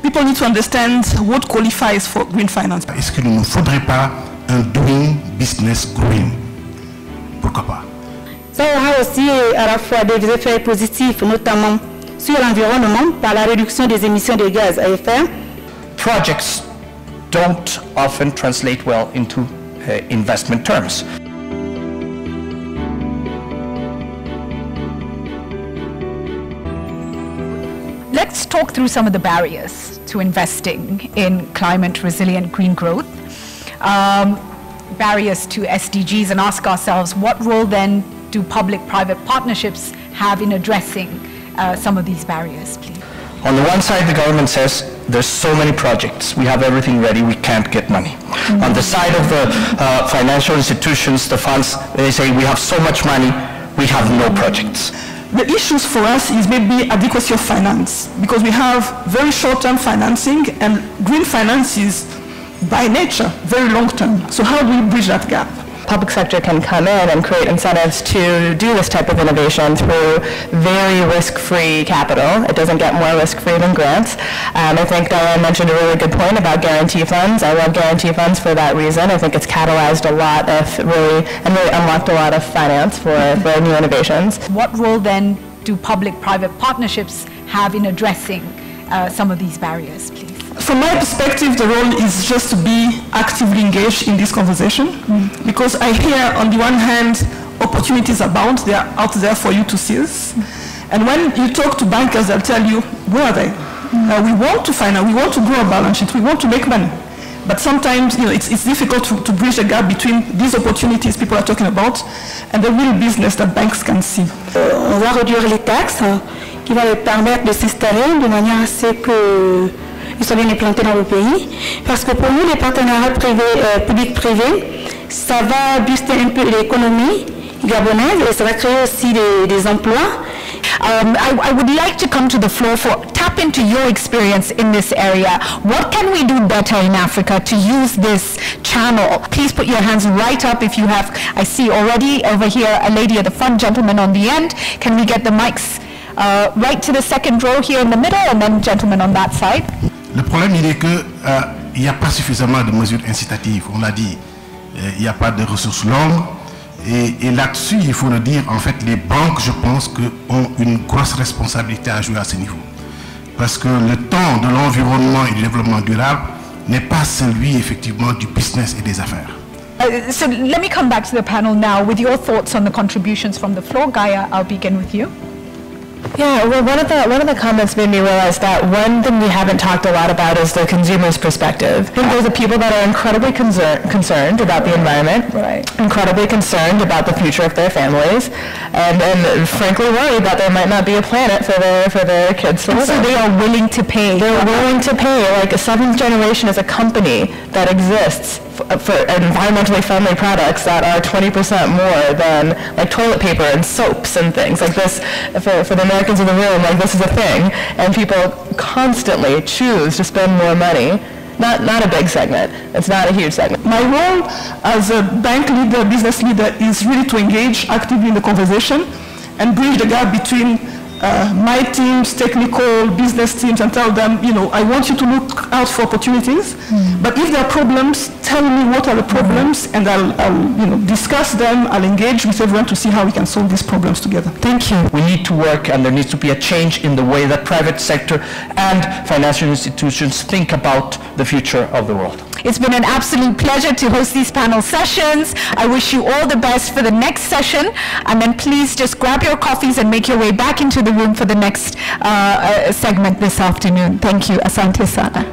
people need to understand what qualifies for green finance. Est-ce qu'il ne faudrait pas un doing business green? Pourquoi pas? Ça aura aussi à la fois des effets positifs, notamment sur l'environnement par la réduction des émissions de gaz à effet de serre. Projects don't often translate well into investment terms. Let's talk through some of the barriers to investing in climate resilient green growth. Barriers to SDGs, and ask ourselves, what role then do public-private partnerships have in addressing some of these barriers, please? On the one side, the government says there's so many projects, we have everything ready, we can't get money. Mm-hmm. On the side of the financial institutions, the funds, they say we have so much money, we have no projects. The issues for us is maybe adequacy of finance, because we have very short-term financing, and green finance is by nature very long-term. So how do we bridge that gap? Public sector can come in and create incentives to do this type of innovation through very risk-free capital. It doesn't get more risk-free than grants. I think Diane mentioned a really good point about guarantee funds. I love guarantee funds for that reason. I think it's catalyzed a lot of really unlocked a lot of finance for new innovations. What role then do public-private partnerships have in addressing some of these barriers, please? From my perspective, the role is just to be actively engaged in this conversation, because I hear, on the one hand, opportunities abound, they are out there for you to seize. And when you talk to bankers, they'll tell you, where are they? We want to finance, we want to grow a balance sheet, we want to make money. But sometimes, it's difficult to bridge the gap between these opportunities people are talking about and the real business that banks can see. On va réduire les taxes qui va leur permettre de s'installer de manière à ce que ils soient bien implantés dans le pays, parce que pour nous, les partenariats publics-privés, ça va booster un peu l'économie gabonaise et ça va créer aussi des emplois. I would like to come to the floor for tap into your experience in this area. What can we do better in Africa to use this channel? Please put your hands right up if you have. I see already over here a lady at the front, gentleman on the end. Can we get the mics right to the second row here in the middle, and then gentleman on that side? Le problème, il est que il n'y a pas suffisamment de mesures incitatives. On l'a dit, il n'y a pas de ressources longues. Et là-dessus, il faut le dire, en fait, les banques, je pense, ont une grosse responsabilité à jouer à ce niveau. Parce que le temps de l'environnement et du développement durable n'est pas celui, effectivement, du business et des affaires. So let me come back to the panel now with your thoughts on the contributions from the floor. Gaia, I'll begin with you. Yeah, well, one of the comments made me realize that one thing we haven't talked a lot about is the consumer's perspective. I think there's the people that are incredibly concerned about the environment, right, incredibly concerned about the future of their families, and frankly worried that there might not be a planet for their kids to live in. So they are willing to pay. They're willing to pay. Like, Seventh Generation is a company that exists for environmentally friendly products that are 20% more than like toilet paper and soaps and things like this. For the Americans in the room, like, this is a thing, and people constantly choose to spend more money. Not a big segment. It's not a huge segment. My role as a bank leader, business leader, is really to engage actively in the conversation and bridge the gap between my teams, technical, business teams, and tell them, I want you to look out for opportunities, but if there are problems, tell me what are the problems, and I'll discuss them, I'll engage with everyone to see how we can solve these problems together. Thank you. We need to work, and there needs to be a change in the way that private sector and financial institutions think about the future of the world. It's been an absolute pleasure to host these panel sessions. I wish you all the best for the next session, and then please just grab your coffees and make your way back into the room for the next segment this afternoon. Thank you. Asante sana.